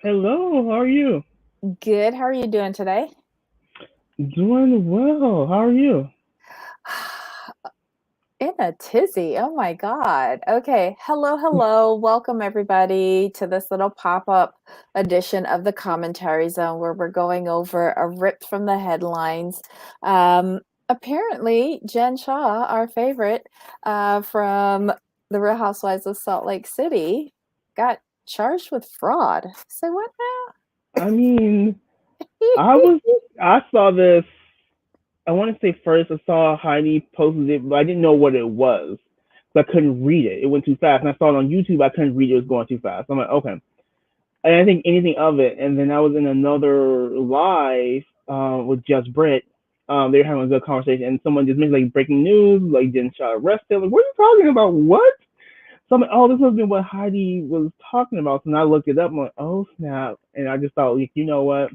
Hello, how are you? Good. How are you doing today? Doing well. How are you? In a tizzy. Oh my God. Okay. Hello, hello. Welcome everybody to this little pop-up edition of the Commentary Zone where we're going over a rip from the headlines. Um, Apparently, Jen Shah, our favorite, from the Real Housewives of Salt Lake City, got charged with fraud. Say what I mean, now? I was I saw this. I want to say first I saw Heidi posted it, but I didn't know what it was. So I couldn't read it. It went too fast, and I saw it on YouTube. I couldn't read it. It was going too fast. I'm like, okay. I didn't think anything of it, and then I was in another live with Just Britt. They were having a good conversation, and someone just mentioned like breaking news, like Jen Shah arrested. Like, what are you talking about? What? So I'm like, oh, this must have been what Heidi was talking about. So then I looked it up. I'm like, oh snap! And I just thought, like, you know what?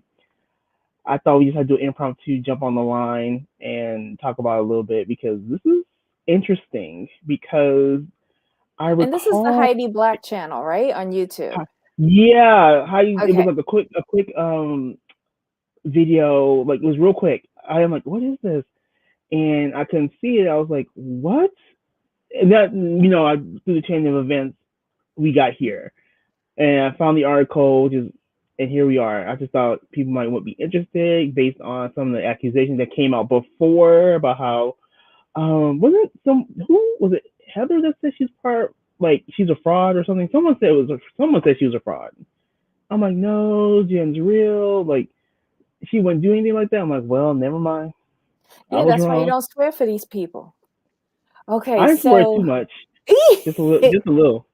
I thought we just had to do an impromptu jump on the line and talk about it a little bit because this is interesting. Because I And this is the recall, Heidi Black channel, right? On YouTube. yeah, Heidi. It was Okay. like a quick video. Like it was real quick. I am like, what is this? And I couldn't see it. I was like, what? And that through the chain of events, we got here. And I found the article, just and here we are. I just thought people might be interested based on some of the accusations that came out before about how wasn't some who was it Heather that said she's a fraud or something. Someone said she was a fraud. I'm like, no, Jen's real. Like she wouldn't do anything like that. I'm like, well, never mind. I Yeah, was that's why you wrong. don't swear for these people. Okay, I didn't swear too so much. Just a little. Just a little.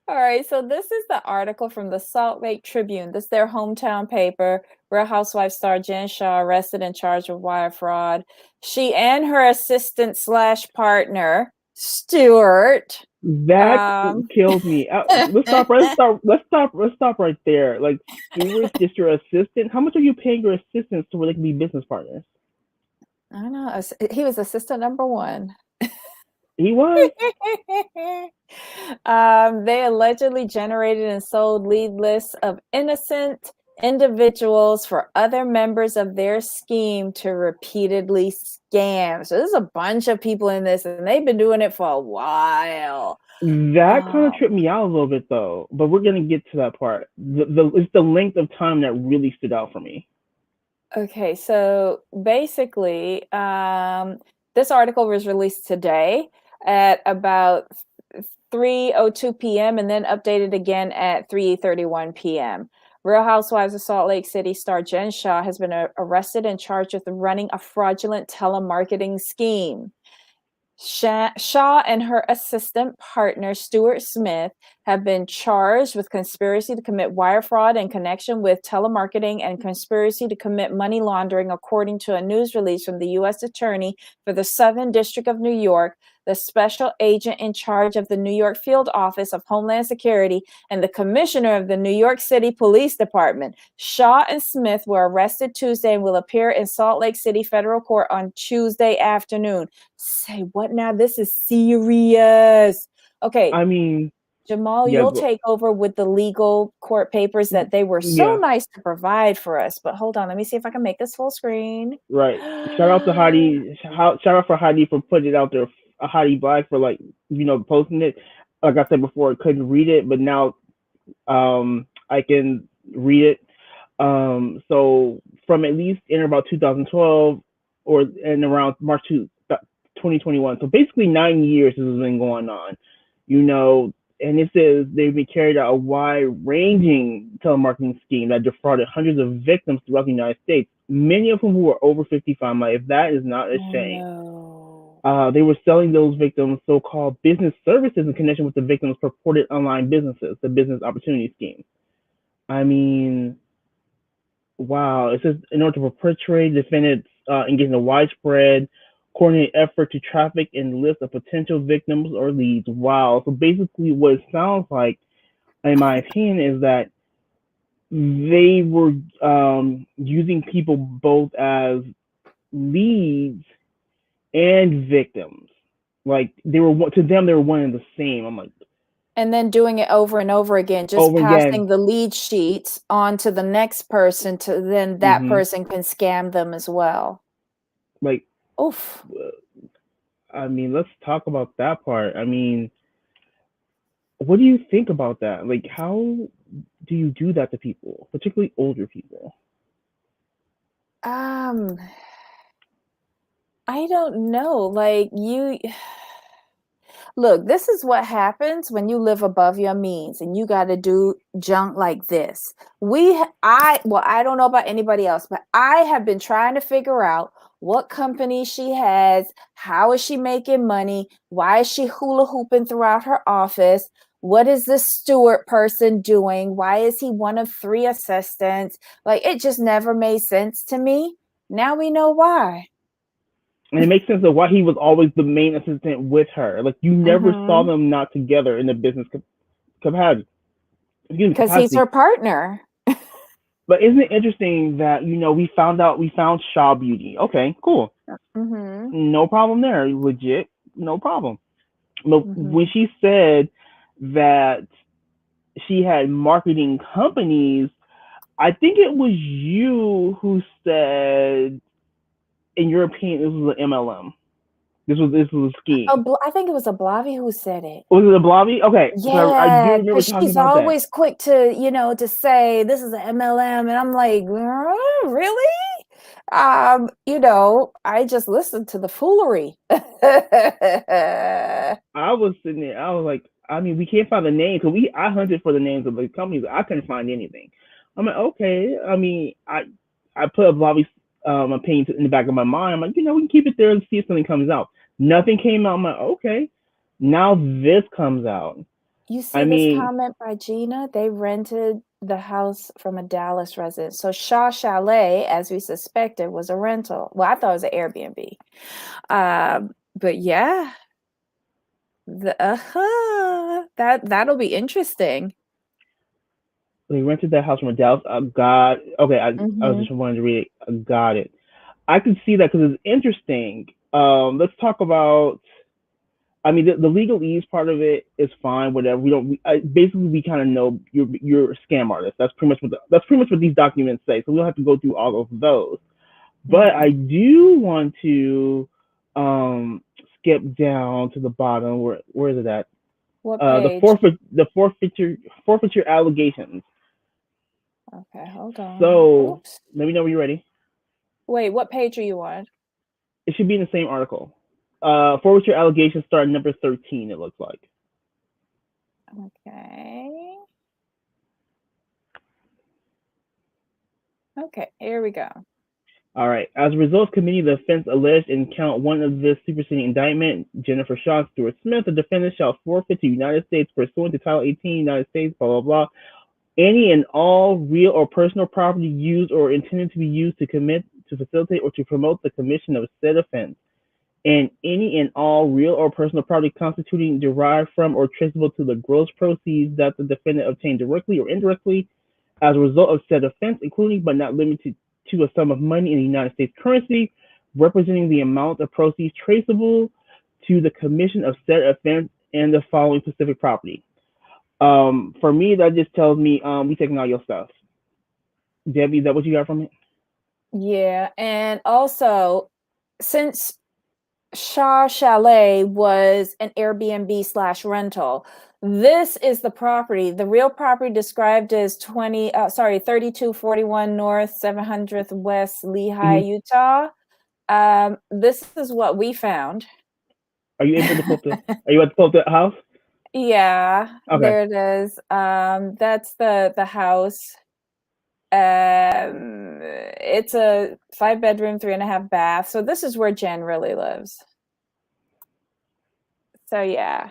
all right, so this is the article from the Salt Lake Tribune. This is their hometown paper. Real Housewives star Jen Shah arrested and charged with wire fraud. She and her assistant slash partner, Stuart. That Um, kills me. Let's stop. Let's stop right there. Like Stewart's just your assistant. How much are you paying your assistants so they can be business partners? I don't know. He was assistant number one. He was. They allegedly generated and sold lead lists of innocent individuals for other members of their scheme to repeatedly scam. So there's a bunch of people in this, and they've been doing it for a while. That kind of tripped Um, me out a little bit though. But we're gonna get to that part. It's the length of time that really stood out for me. okay, so basically, this article was released today at about 3:02 p.m. and then updated again at 3:31 p.m. Real Housewives of Salt Lake City star Jen Shah has been arrested and charged with running a fraudulent telemarketing scheme. Shaw and her assistant partner, Stuart Smith, have been charged with conspiracy to commit wire fraud in connection with telemarketing and conspiracy to commit money laundering, according to a news release from the U.S. Attorney for the Southern District of New York, the special agent in charge of the New York Field Office of Homeland Security, and the commissioner of the New York City Police Department. Shaw and Smith were arrested Tuesday and will appear in Salt Lake City federal court on Tuesday afternoon. Say what now? This is serious. Okay, I mean, Jamal, yeah, you'll take over with the legal court papers that they were so yeah, nice to provide for us. But hold on, let me see if I can make this full screen. right. Shout out to Heidi. Shout out for Heidi for putting it out there. Heidi Black for posting it. Like I said before, I couldn't read it, but now I can read it. So from at least in about 2012 or in around March 2021. So basically 9 years this has been going on. You know, and it says they've been carried out a wide-ranging telemarketing scheme that defrauded hundreds of victims throughout the United States, many of whom who were over 55. Like, if that is not a Oh shame. no. They were selling those victims so-called business services in connection with the victims' purported online businesses, the business opportunity scheme. I mean, wow. It says in order to perpetrate, defendants engage in a widespread, coordinated effort to traffic and list of potential victims or leads. Wow. So basically, what it sounds like, in my opinion, is that they were using people both as leads and victims. Like they were to them, they were one and the same. I'm like, And then doing it over and over again, just over again. passing the lead sheets on to the next person to then that person can scam them as well. Like, Oof. I mean, let's talk about that part. I mean, what do you think about that? Like, how do you do that to people, particularly older people? Um, I don't know. Like you look, this is what happens when you live above your means and you got to do junk like this. I don't know about anybody else, but I have been trying to figure out what company she has, how is she making money, why is she hula hooping throughout her office, what is this steward person doing, why is he one of 3 assistants? Like it just never made sense to me. Now we know why. And it makes sense of why he was always the main assistant with her. Like, you never saw Mm-hmm. them not together in the business capacity. Excuse me, Because he's her capacity. partner. But isn't it interesting that we found Shaw Beauty? Okay, cool, Mm-hmm. no problem there, legit, no problem. But when Mm-hmm. she said that she had marketing companies, I think it was you who said, in your opinion, this was an MLM. This was a scheme. I think it was a Blavi who said it. Was it a Blobby? Okay, so I do Yeah, remember because talking she's about that. always quick to, to say this is an MLM, and I'm like, really? I just listened to the foolery. I was sitting there. I was like, I mean, we can't find the name because I hunted for the names of the companies. I couldn't find anything. I'm like, okay. I mean, I put a Blobby's opinion in the back of my mind. I'm like, we can keep it there and see if something comes out. Nothing came out. I'm like, okay. Now this comes out. You I see this mean, comment by Gina? They rented the house from a Dallas resident. So Shaw Chalet, as we suspected, was a rental. Well, I thought it was an Airbnb. But yeah, that'll be interesting. they rented that house from a Dallas. God, okay. I was Mm-hmm. just wanting to read it. I got it. I could see that because it's interesting. Let's talk about. I mean, the legalese part of it is fine. Whatever. Basically we kind of know you're a scam artist. That's pretty much what these documents say. So we don't have to go through all of those. But Mm-hmm. I do want to um, skip down to the bottom. Where is it at? What The page? forfeiture allegations. Okay, hold on. So Oops. let me know when you're ready. Wait, what page are you on? It should be in the same article. Forfeiture allegations start number 13. It looks like. Okay. Okay, here we go. All right. As a result of committing the offense alleged in count 1 of this superseding indictment, Jennifer Shaw Stewart Smith, the defendant, shall forfeit to the United States pursuant to Title 18 United States, blah, blah, blah, any and all real or personal property used or intended to be used to commit, to facilitate, or to promote the commission of said offense, and any and all real or personal property constituting, derived from, or traceable to the gross proceeds that the defendant obtained directly or indirectly as a result of said offense, including but not limited to a sum of money in the United States currency, representing the amount of proceeds traceable to the commission of said offense and the following specific property. For me, that just tells me we taking all your stuff. Debbie, is that what you got from it? Yeah, and also, since Shaw Chalet was an Airbnb slash rental, this is the property. The real property described as 3241 North, 700th West, Lehigh, Mm-hmm. Utah. This is what we found. Are you able to pull up the? Are you able to pull up the house? Yeah, Okay. there it is. That's the house. It's a 5-bedroom, 3.5 bath. So this is where Jen really lives. So yeah.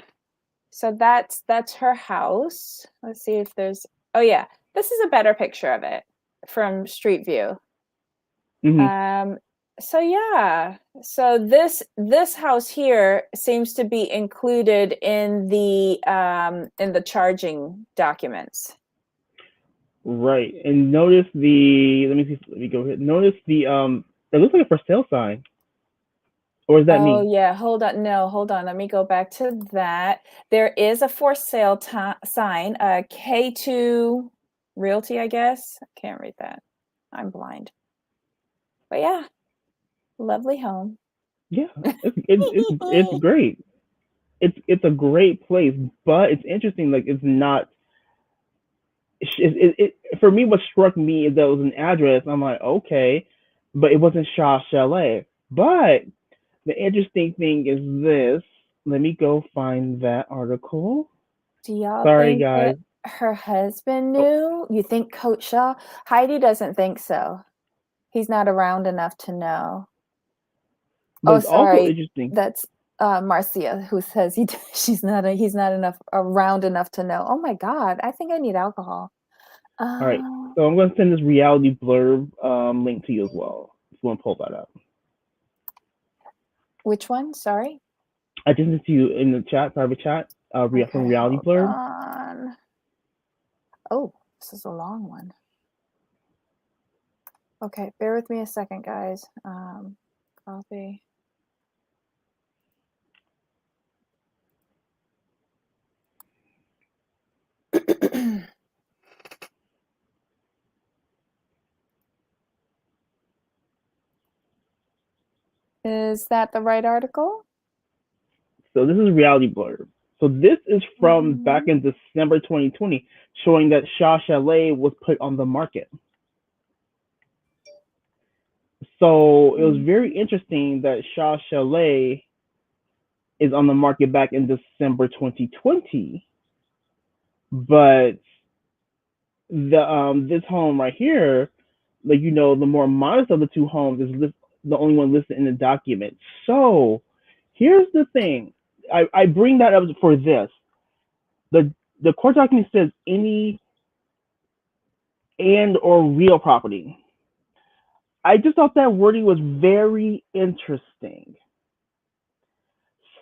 So that's her house. Let's see if there's oh yeah, this is a better picture of it from Street View. Mm-hmm. Um so yeah. So this house here seems to be included in the charging documents. Right. And notice the. Let me see. Let me go ahead. Notice the. It looks like a for sale sign. Or is that Oh, me? yeah. Hold on. No, hold on. Let me go back to that. There is a for sale sign, K2 Realty, I guess. I can't read that. I'm blind. But yeah, lovely home. Yeah, it's great. It's a great place, but it's interesting. Like it's not. For me, what struck me is that it was an address. I'm like, okay, but it wasn't Shah Chalet. But the interesting thing is this. Let me go find that article. Do y'all Sorry, think that guys. her husband Oh, knew? You think Coach Shaw? Heidi doesn't think so. He's not around enough to know. but Oh, it's also sorry. interesting. That's Marcia who says he's not enough around enough to know. Oh my God, I think I need alcohol. All right, Uh, so I'm going to send this reality blurb link to you as well. If you want to pull that up. which one? Sorry. I just sent to you in the chat, private chat, from Okay, reality hold blurb. on. Oh, this is a long one. Okay, bear with me a second, guys. Copy. Is that the right article? So this is reality blurb. So this is from back in December 2020, showing that Shah Chalet was put on the market. So it was very interesting that Shah Chalet is on the market back in December 2020, but this home right here, like the more modest of the two homes is the only one listed in the document. So here's the thing. I bring that up for this. The the court document says any and or real property. I just thought that wording was very interesting.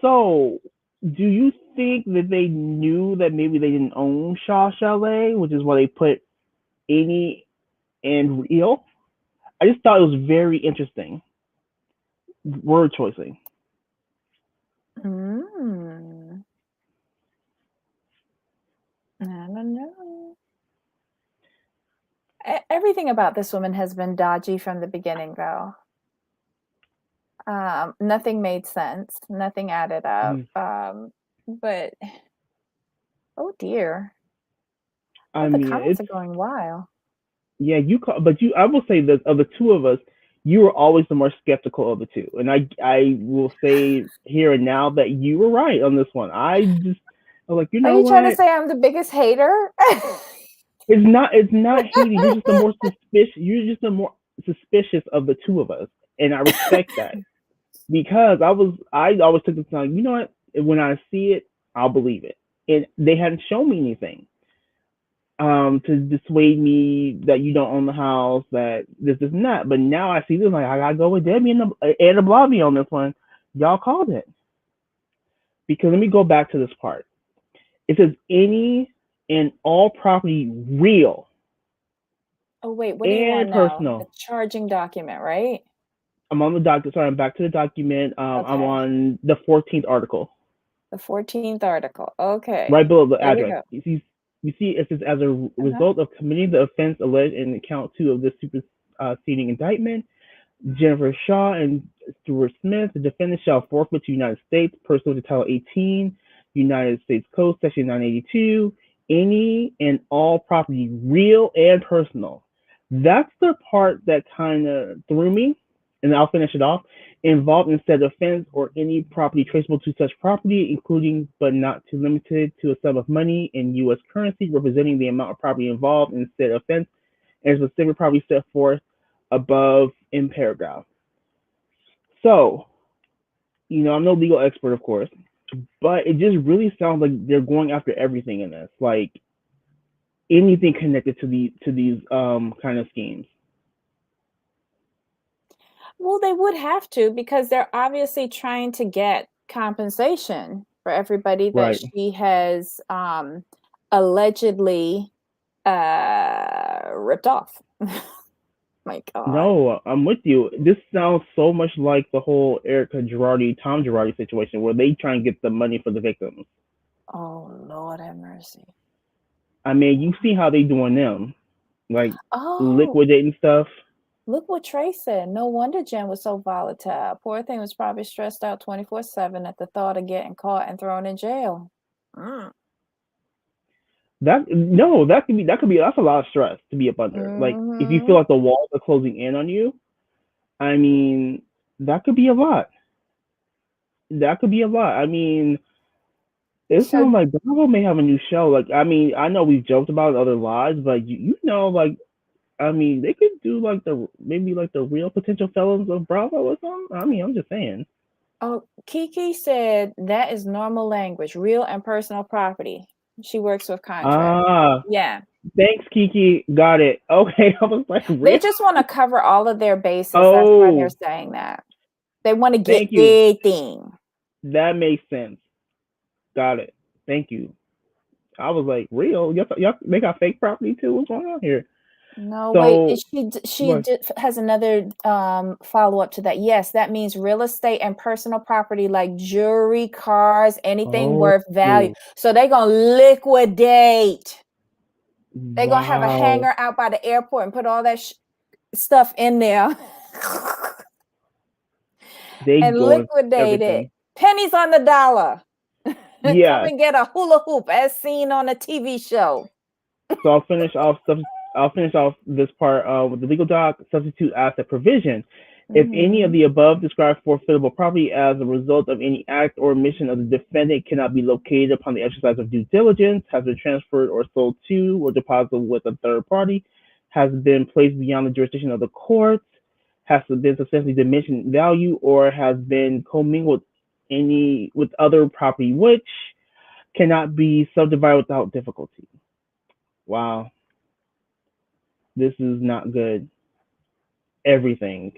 So, do you think that they knew that maybe they didn't own Shaw Chalet, which is why they put any and real? I just thought it was very interesting word choicing. Mm. I don't know. Everything about this woman has been dodgy from the beginning, though. Nothing made sense. Nothing added up. But oh dear, I the mean, comments it's are going wild. yeah. But I will say this: of the two of us, you were always the more skeptical of the two, and I will say here and now that you were right on this one. I was like, you Are know you trying to what? say I'm the biggest hater? It's not hating. You're just the more suspicious. You're just the more suspicious of the two of us, and I respect that because I always took the time. You know what? When I see it, I'll believe it. And they hadn't shown me anything to dissuade me that you don't own the house, that this is not. But now I see this, like I gotta go with Debbie and the Blobby on this one. Y'all called it because let me go back to this part. It says any and all property real Oh wait, what do you and want now? The personal. charging document, right? I'm on the document. Sorry, I'm back to the document. I'm Okay. on the 14th article, The 14th article. Okay. right below the Here we address. go. You see, it says as a Uh-huh. result of committing the offense alleged in count 2 of this superseding indictment, Jennifer Shaw and Stuart Smith, the defendant shall forfeit to the United States, pursuant to Title 18, United States Code, Section 982, any and all property, real and personal. That's the part that kind of threw me, and I'll finish it off. Involved in said offense or any property traceable to such property, including but not too limited to a sum of money in U.S. currency representing the amount of property involved in said offense, and specific property set forth above in paragraph. So, I'm no legal expert, of course, but it just really sounds like they're going after everything in this, like anything connected to these kind of schemes. Well, they would have to because they're obviously trying to get compensation for everybody that Right. she has allegedly ripped off. My God. No, I'm with you. This sounds so much like the whole Erica Girardi, Tom Girardi situation where they try and get the money for the victims. Oh, Lord have mercy. I mean, you see how they doing them, like Oh, liquidating stuff. look what Trey said. No wonder Jen was so volatile. Poor thing was probably stressed out 24/7 at the thought of getting caught and thrown in jail. Mm. That no, that could be that's a lot of stress to be up under. Like if you feel Hmm. like the walls are closing in on you, I mean, that could be a lot. That could be a lot. I mean, it So, sounds like Bravo may have a new show. Like, I mean, I know we've joked about other lives, but like, I mean, they could do like maybe like the real potential felons of Bravo or something. I mean, I'm just saying. oh, Kiki said that is normal language, real and personal property. She works with contracts. Ah, Yeah. thanks, Kiki. Got it. Okay, I was like, They real? just want to cover all of their bases. That's why they're Oh, saying that. They want to get thank you. everything. That makes sense. Got it. Thank you. I was like, real? Y'all, they got fake property too? What's going on here? No, wait. So, what? Has another follow up to that. Yes, that means real estate and personal property like jewelry, cars, anything Oh, worth value. So they're gonna liquidate. They're gonna have a wow. hangar out by the airport and put all that stuff in there They and going liquidate it. everything. Pennies on the dollar. Come Yeah. and get a hula hoop as seen on a TV show. So I'll finish off this part with the legal doc substitute asset provision. If any of Mhm. the above described forfeitable property as a result of any act or omission of the defendant cannot be located upon the exercise of due diligence, has been transferred or sold to or deposited with a third party, has been placed beyond the jurisdiction of the courts, has been substantially diminished in value, or has been commingled with other property which cannot be subdivided without difficulty. Wow, this is not good. Everything.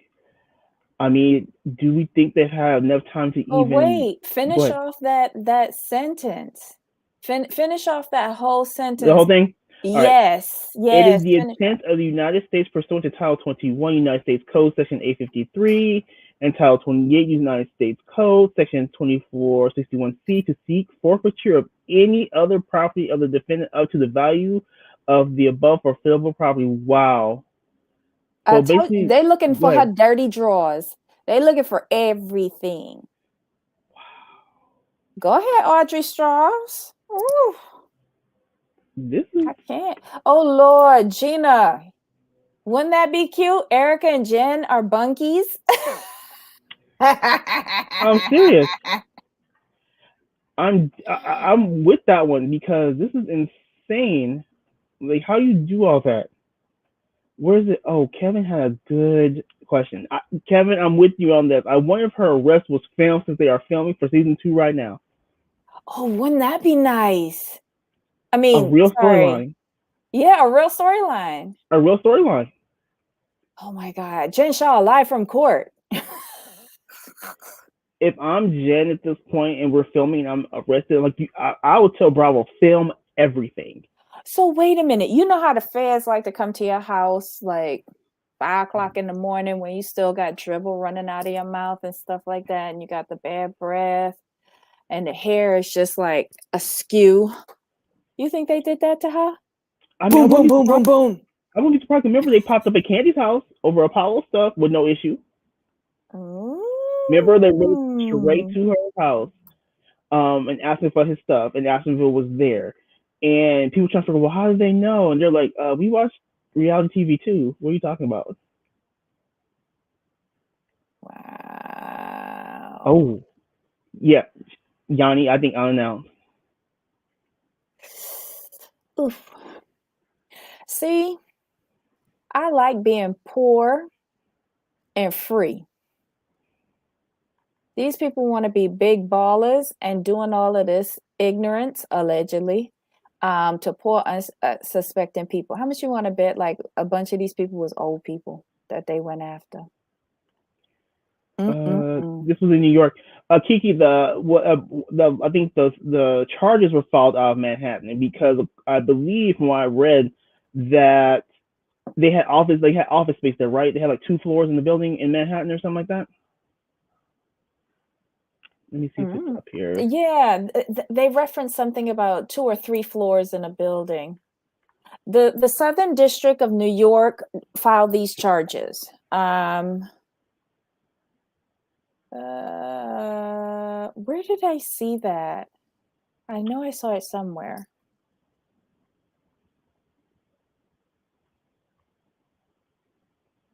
I mean, do we think they've had enough time to Oh, even wait, go finish ahead? off that sentence. Finish off that whole The sentence. whole thing? All right. Yes, It is yes, the finish that. intent of the United States pursuant to Title 21 United States Code, Section 853, and Title 28 United States Code, Section 2461C, to seek forfeiture of any other property of the defendant up to the value of the above forfeitable property. Wow. I So told basically, they looking go for her ahead. dirty drawers. They looking for everything. Go ahead, Audrey Strauss. Ooh, This is, I can't. Oh Lord, Gina. Wouldn't that be cute? Erica and Jen are bunkies. I'm serious. I'm with that one because this is insane. Like, how you do all that? Where is it? Oh, Kevin had a good question. Kevin, I'm with you on this. I wonder if her arrest was filmed since they are filming for season 2 right now. Oh, wouldn't that be nice? I A mean, real sorry. storyline. Yeah, a real storyline. A real storyline. Oh my God. Jen Shah live from court. If I'm Jen at this point and we're filming, I'm arrested. Like I would tell Bravo film everything. So wait a minute. You know how the feds like to come to your house like 5 o'clock in the morning when you still got dribble running out of your mouth and stuff like that, and you got the bad breath and the hair is just like askew. You think they did that to her? I mean, Boom, boom, boom, boom, boom. I wouldn't be surprised. Remember, they popped up at Candy's house over Apollo stuff with no issue. Remember, they went straight Mm. to her house, and asked him for his stuff, and asked him if it was there. And people trying to figure, well, how did they know? And they're like, we watch reality TV too. What are you talking about? Wow. Oh, yeah, Yanni, I think unannounced. Oof. See, I like being poor and free. These people want to be big ballers and doing all of this ignorance, allegedly, to poor, unsuspecting people. How much you want to bet? Like a bunch of these people was old people that they went after. Mm-mm-mm. This was in New York. Kiki, I think the charges were filed out of Manhattan, and because I believe from what I read that They had office space there, right? They had like 2 floors in the building in Manhattan or something like that. Let me see if it's up here. Yeah, they referenced something about 2 or 3 floors in a building. The Southern District of New York filed these charges. Where did I see that? I know I saw it somewhere.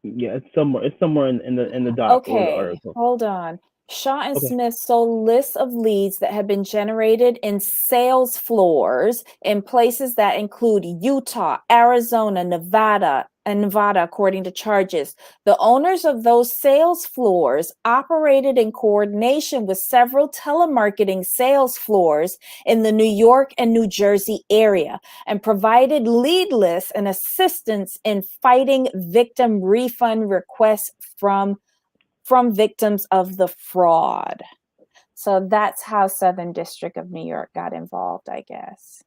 Yeah, it's somewhere. It's somewhere in the doc or the Okay, article. hold on. Shaw and Okay. Smith sold lists of leads that have been generated in sales floors in places that include Utah, Arizona, Nevada, according to charges. The owners of those sales floors operated in coordination with several telemarketing sales floors in the New York and New Jersey area and provided lead lists and assistance in fighting victim refund requests from victims of the fraud. So that's how Southern District of New York got involved, I guess.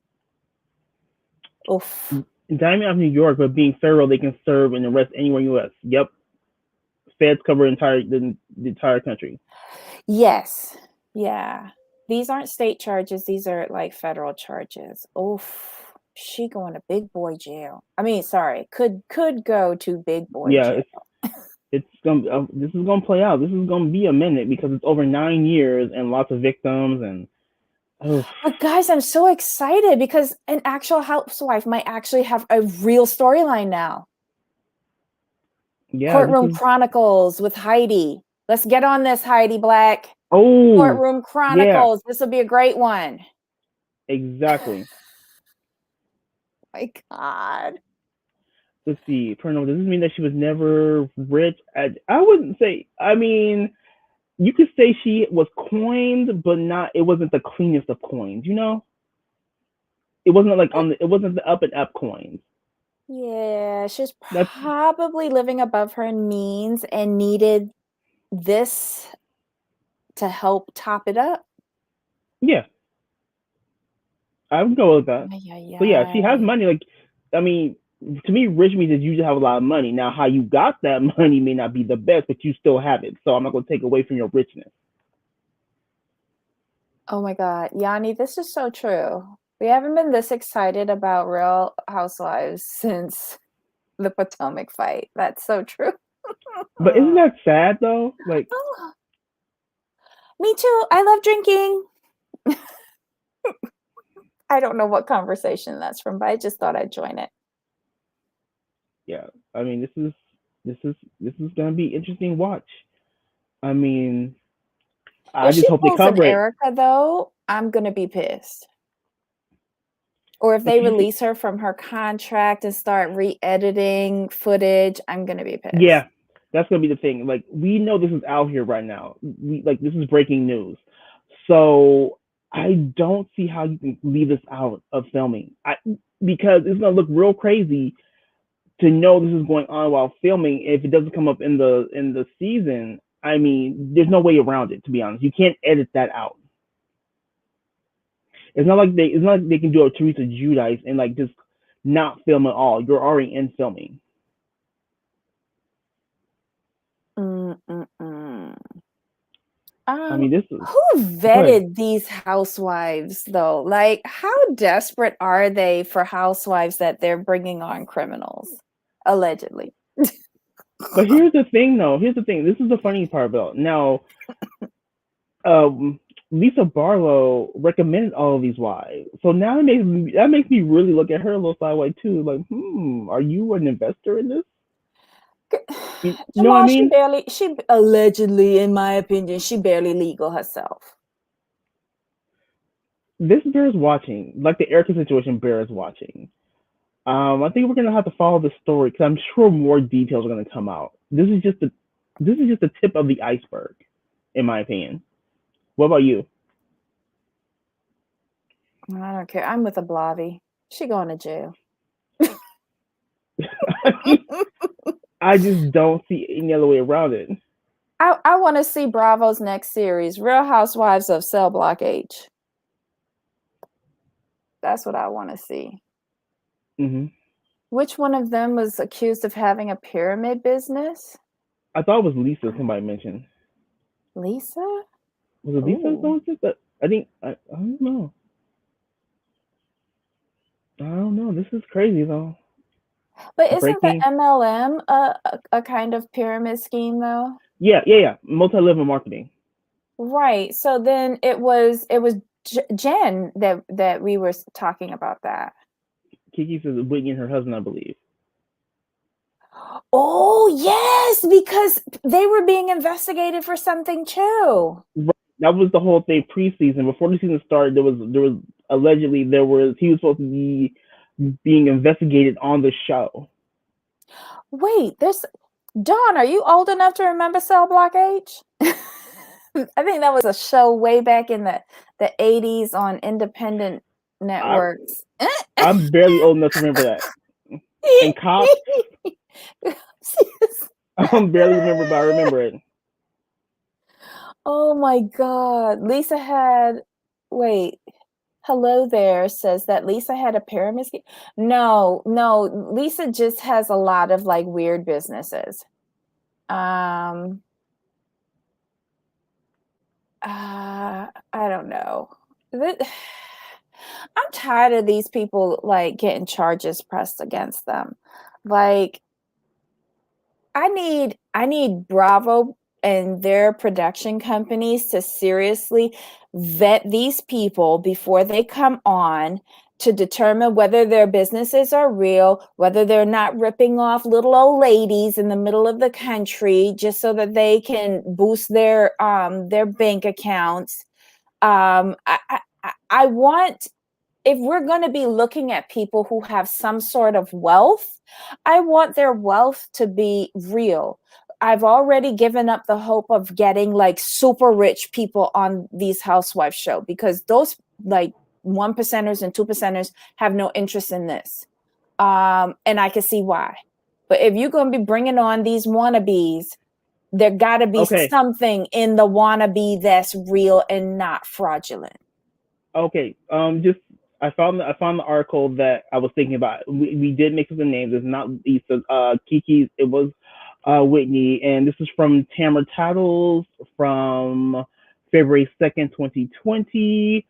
Oof. Diamond out of New York, but being federal, they can serve and arrest anywhere in the U.S. Yep. Feds cover the entire country. Yes. Yeah. These aren't state charges. These are like federal charges. Oof. She going to big boy jail. I mean, sorry, could go to big boy jail. It's gonna this is gonna play out. This is gonna be a minute because it's over 9 years and lots of victims and. But guys, I'm so excited because an actual housewife might actually have a real storyline now. Yeah, Courtroom Chronicles with Heidi. Let's get on this, Heidi Black. Oh, Courtroom Chronicles. Yeah. This will be a great one. Exactly. My God. Let's see. Does this mean that she was never rich? I wouldn't say. I mean, you could say she was coined, but not. It wasn't the cleanest of coins. You know, it wasn't like it wasn't the up and up coins. Yeah, she's probably living above her means and needed this to help top it up. Yeah, I would go with that. So yeah, she has money. Like, I mean, to me, rich means that you just have a lot of money. Now, how you got that money may not be the best, but you still have it. So I'm not going to take away from your richness. Oh my God, Yanni, this is so true. We haven't been this excited about Real Housewives since the Potomac fight. That's so true. But isn't that sad though? Like, me too. I love drinking. I don't know what conversation that's from, but I just thought I'd join it. Yeah, I mean, this is gonna be interesting watch. I mean, I just hope they cover it. Erica, though, I'm gonna be pissed. Or if they release her from her contract and start re-editing footage, I'm gonna be pissed. Yeah, that's gonna be the thing. Like, we know this is out here right now. This is breaking news. So I don't see how you can leave this out of filming. Because it's gonna look real crazy to know this is going on while filming. If it doesn't come up in the season, I mean, there's no way around it. To be honest, you can't edit that out. It's not like they can do a Teresa Giudice and like just not film at all. You're already in filming. I mean, who vetted these housewives though? Like, how desperate are they for housewives that they're bringing on criminals, allegedly? But here's the thing, though. Here's the thing. This is the funny part about it. Now. Lisa Barlow recommended all of these wives, so now that makes me really look at her a little sideways too. Like, are you an investor in this? You know what I mean? She allegedly, in my opinion, she barely legal herself. This bears watching, like the Erica situation bears watching. I think we're gonna have to follow the story because I'm sure more details are gonna come out. This is just the tip of the iceberg, in my opinion. What about you? I don't care. I'm with a Blavi. She going to jail. I just don't see any other way around it. I want to see Bravo's next series, Real Housewives of Cell Block H. That's what I want to see. Mm-hmm. Which one of them was accused of having a pyramid business? I thought it was Lisa. Somebody mentioned. Lisa? Was it Lisa Ooh. someone said that? I think I don't know. I don't know. This is crazy though. But isn't the Breaking. MLM a kind of pyramid scheme though? Yeah. Multi-level marketing. Right. So then it was Jen that we were talking about that. Kiki says Whitney and her husband, I believe. Oh, yes, because they were being investigated for something too. Right. That was the whole thing preseason. Before the season started, there was allegedly he was supposed to be being investigated on the show. Wait, there's Dawn, are you old enough to remember Cell Block H? I think that was a show way back in the 80s on independent I networks. I'm barely old enough to remember that. And Cops, I'm barely remember, but I remember it. Oh my God. Wait, hello there says that Lisa had a pyramid scheme. No, Lisa just has a lot of like weird businesses. Um, I don't know. I'm tired of these people like getting charges pressed against them. Like, I need Bravo and their production companies to seriously vet these people before they come on to determine whether their businesses are real, whether they're not ripping off little old ladies in the middle of the country just so that they can boost their bank accounts. I want, if we're going to be looking at people who have some sort of wealth, I want their wealth to be real. I've already given up the hope of getting like super rich people on these housewife show because those like 1%ers and 2%ers have no interest in this. And I can see why. But if you're going to be bringing on these wannabes, there got to be Okay. something in the wannabe that's real and not fraudulent. Okay. Just I found the article that I was thinking about. We did mix up the names. It's not Lisa. Kiki's. It was Whitney, and this is from Tamara Tattles from February 2nd, 2020.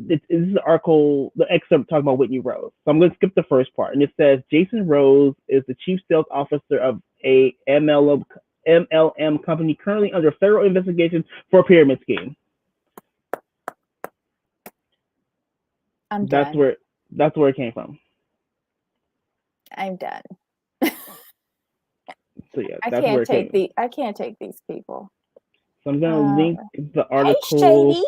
This is the article, the excerpt talking about Whitney Rose. So I'm going to skip the first part, and it says Jason Rose is the chief sales officer of a MLM company currently under federal investigation for a pyramid scheme. I'm That's done. where it came from. I'm done. So yeah, I that's where can't it came take from. I can't take these people. So I'm gonna Uh, link the hey, article. Shady.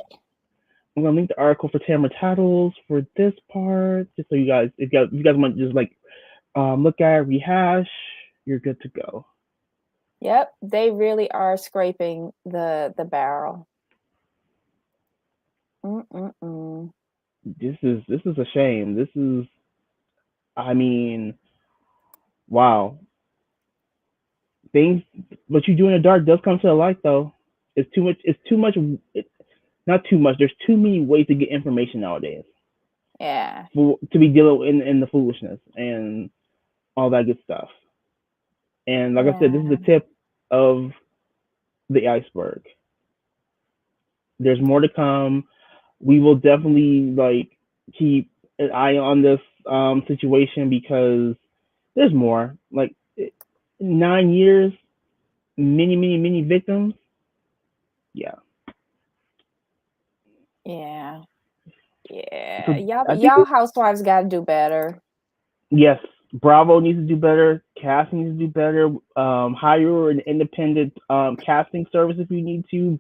I'm gonna link the article for Tamara Tattles for this part, just so you guys, if you guys want to just like look at it, rehash, you're good to go. Yep, they really are scraping the barrel. Mm-mm-mm. This is a shame. This is, I mean, wow. Things, what you do in the dark does come to the light, though. It's too much. It's too much. Not too much. There's too many ways to get information nowadays Yeah. to be dealing in the foolishness and all that good stuff. And like I said, this is the Yeah. tip of the iceberg. There's more to come. We will definitely like keep an eye on this situation because there's more. Like 9 years, many victims. Yeah. Yeah. Yeah. So Y'all I think y'all housewives gotta do better. yes, Bravo needs to do better. Casting needs to do better. Hire an independent casting service if you need to.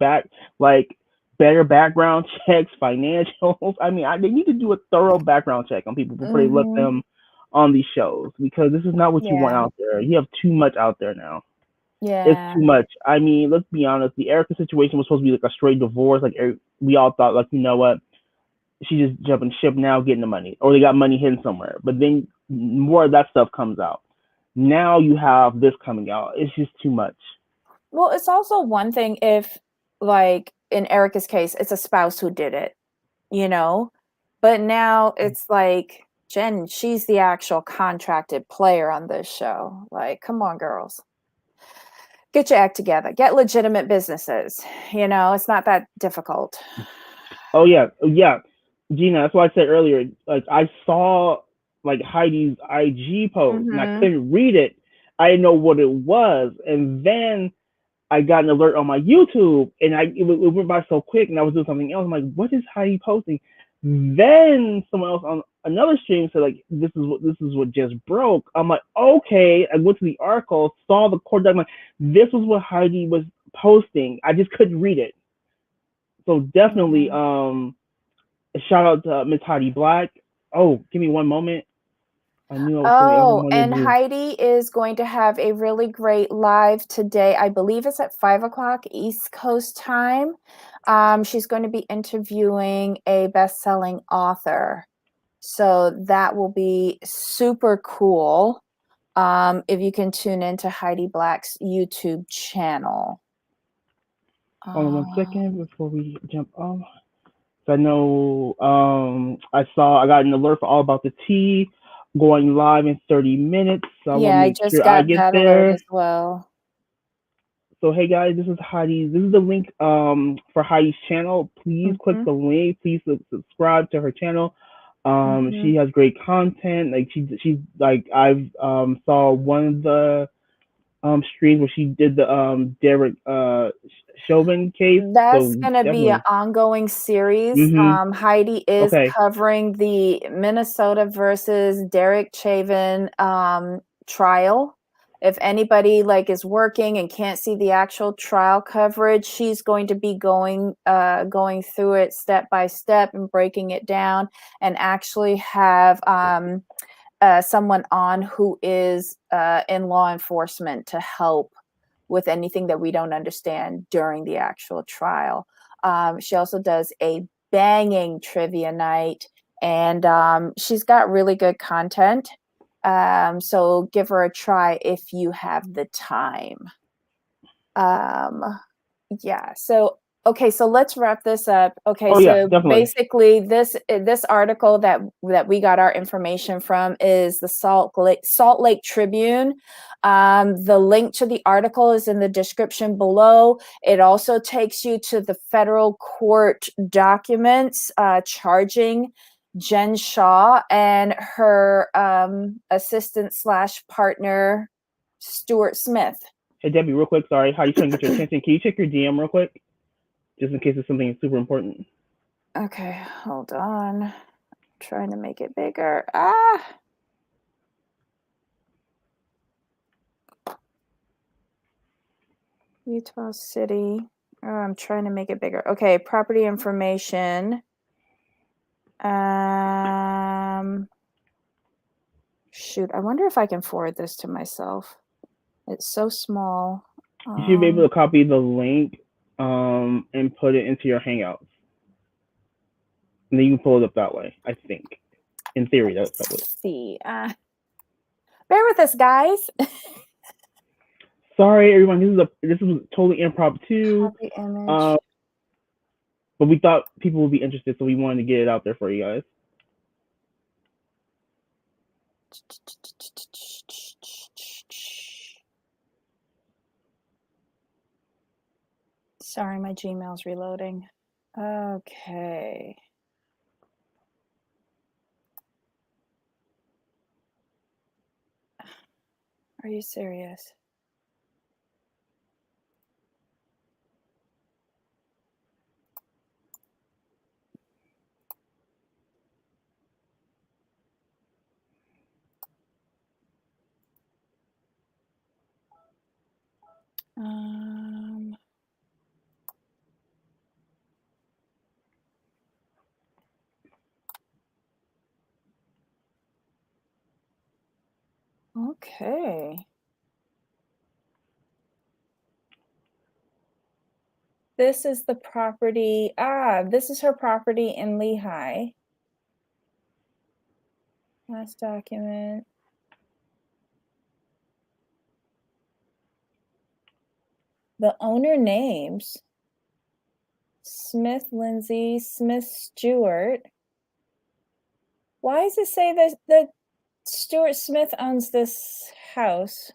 Like better background checks, financials. I mean, they need to do a thorough background check on people before they let Mm-hmm. them on these shows because this is not what you want Yeah. out there. You have too much out there now. It's Yeah. too much. I mean, let's be honest. The Erica situation was supposed to be like a straight divorce. Like we all thought, like you know what, she just jumping ship now, getting the money, or they got money hidden somewhere. But then more of that stuff comes out. Now you have this coming out. It's just too much. Well, it's also one thing if, like in Erica's case, it's a spouse who did it, you know? But now it's like Jen, she's the actual contracted player on this show. Like, come on, girls. Get your act together. Get legitimate businesses. You know, it's not that difficult. Oh yeah, yeah, Gina. That's why I said earlier. Like I saw like Heidi's IG post, and I Mm-hmm. couldn't read it. I didn't know what it was, and then I got an alert on my YouTube, and it went by so quick, and I was doing something else. I'm like, what is Heidi posting? Then someone else on another stream said like, this is what just broke. I'm like, okay. I went to the article, saw the court document. This was what Heidi was posting. I just couldn't read it. So definitely, a shout out to Miss Heidi Black. Oh, give me one moment. I knew I was something else I Oh, wanted and to do. Heidi is going to have a really great live today. I believe it's at 5:00 East Coast time. She's going to be interviewing a best-selling author. So that will be super cool. If you can tune into Heidi Black's YouTube channel. Hold on 1 second before we jump off. I know I got an alert for All About the Tea going live in 30 minutes. So I want Yeah, to I make just sure I got get that alert there. as well. So hey guys, this is Heidi. This is the link for Heidi's channel. Please click the link. Please subscribe to her channel. She has great content. Like she's like I've saw one of the streams where she did the Derek Chauvin case. That's So going to be an definitely. ongoing series. Heidi is Okay. covering the Minnesota versus Derek Chauvin trial. If anybody like is working and can't see the actual trial coverage, she's going to be going through it step by step and breaking it down, and actually have someone on who is in law enforcement to help with anything that we don't understand during the actual trial. She also does a banging trivia night, and she's got really good content. So give her a try if you have the time. Yeah. So okay, so let's wrap this up. Okay, Oh yeah, so definitely. basically this article that we got our information from is the Salt Lake Tribune. The link to the article is in the description below. It also takes you to the federal court documents charging Jen Shah and her assistant / partner Stuart Smith. Hey Debbie, real quick, sorry. How you trying to get your attention? Can you check your DM real quick? Just in case it's something super important. Okay, hold on. I'm trying to make it bigger. Utah City. Oh, I'm trying to make it bigger. Okay, property information. Shoot, I wonder if I can forward this to myself. It's so small. You should be able to copy the link and put it into your Hangouts. And then you can pull it up that way, I think. In theory, that's that way. Let's see. Bear with us, guys. Sorry, everyone. This was totally impromptu. Copy image. But we thought people would be interested, so we wanted to get it out there for you guys. Sorry, my Gmail's reloading. Okay. Are you serious? Okay. This is the property. This is her property in Lehigh. Last document. The owner names Smith Lindsay, Smith Stewart. Why does it say that Stuart Smith owns this house?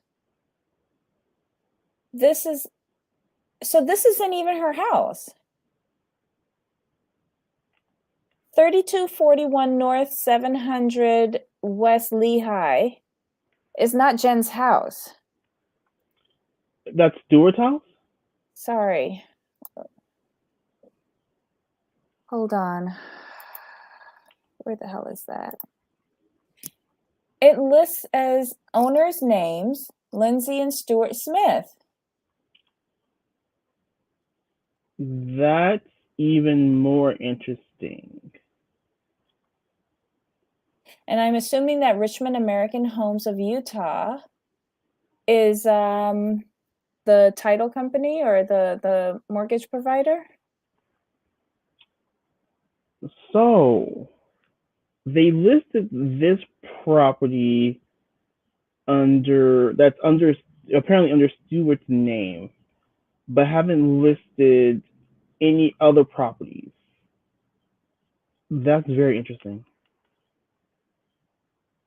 This isn't even her house. 3241 North 700 West Lehigh is not Jen's house. That's Stuart's house? Sorry. Hold on. Where the hell is that? It lists as owners' names, Lindsay and Stuart Smith. That's even more interesting. And I'm assuming that Richmond American Homes of Utah is the title company or the mortgage provider. So they listed this property apparently under Stewart's name, but haven't listed any other properties. That's very interesting.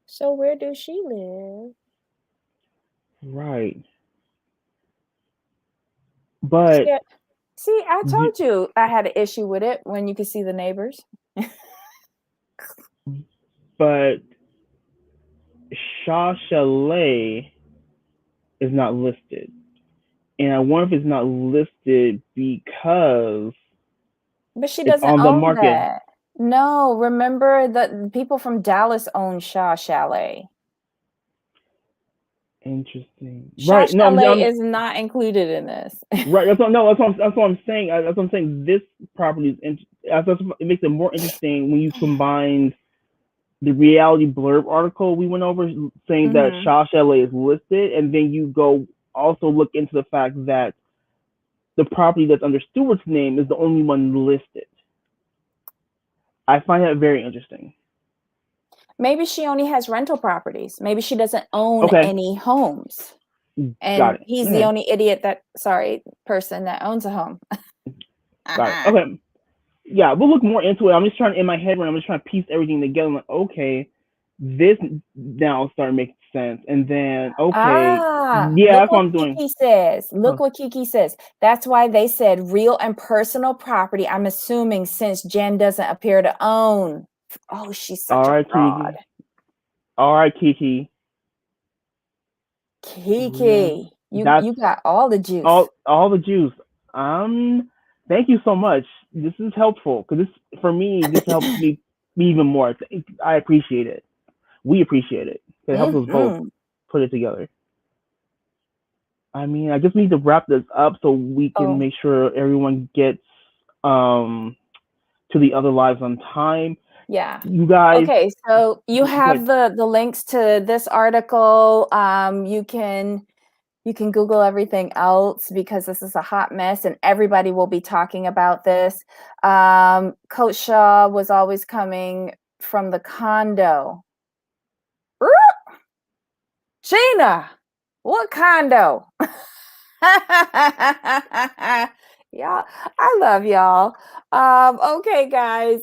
So where does she live? Right. But see, I told you I had an issue with it when you could see the neighbors. But Shah Chalet is not listed. And I wonder if it's not listed because but she doesn't on the own market. that. No, remember that people from Dallas own Shah Chalet. Interesting. Shah Right. No, Chalet is not included in this. Right. That's what I'm saying. That's what I'm saying. This property it makes it more interesting when you combine the reality blurb article we went over saying that Shah Chalet is listed, and then you go also look into the fact that the property that's under Stewart's name is the only one listed. I find that very interesting. Maybe she only has rental properties. Maybe she doesn't own any homes. And he's the only person that owns a home. Got it. Okay. Yeah, we'll look more into it. I'm just trying in my head when I'm just trying to piece everything together. I'm like, okay, this now started making sense. And then that's what I'm doing. Kiki says. Look what Kiki says. That's why they said real and personal property. I'm assuming since Jen doesn't appear to own. Oh, she's such a fraud. All right, Kiki. Kiki, you got all the juice. All the juice. Thank you so much. This is helpful because this helps me even more. I appreciate it. We appreciate it. It helps us both put it together. I mean, I just need to wrap this up so we can make sure everyone gets to the other lives on time. Yeah. You guys. Okay, so you have the links to this article. You can Google everything else because this is a hot mess and everybody will be talking about this. Coach Shah was always coming from the condo. Gina, what condo? Y'all, I love y'all. Okay, guys.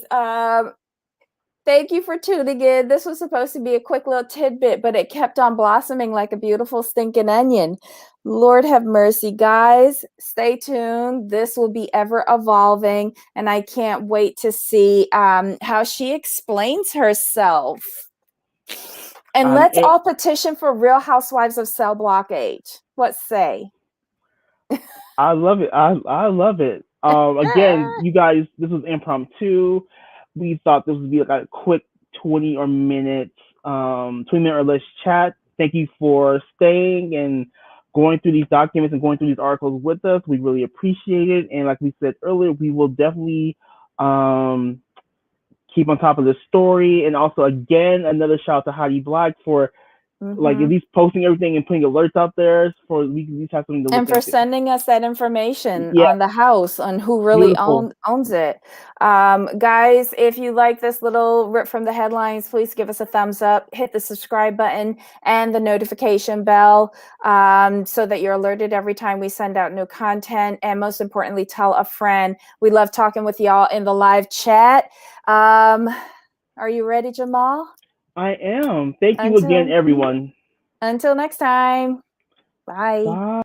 Thank you for tuning in. This was supposed to be a quick little tidbit, but it kept on blossoming like a beautiful stinking onion. Lord have mercy, guys. Stay tuned. This will be ever evolving, and I can't wait to see how she explains herself. And let's all petition for Real Housewives of Cell Block H. What say? I love it. I love it. Again, you guys, this was impromptu. We thought this would be like a quick 20 minute or less chat. Thank you for staying and going through these documents and going through these articles with us. We really appreciate it. And like we said earlier, we will definitely keep on top of the story. And also, again, another shout out to Heidi Black for like at least posting everything and putting alerts out there for we can at least have something to look and for into. Sending us that information on the house, on who really owns it. Guys, if you like this little rip from the headlines, please give us a thumbs up, hit the subscribe button and the notification bell so that you're alerted every time we send out new content. And most importantly, tell a friend. We love talking with y'all in the live chat. Are you ready, Jamal? I am. Thank you again, everyone. Until next time. Bye. Bye.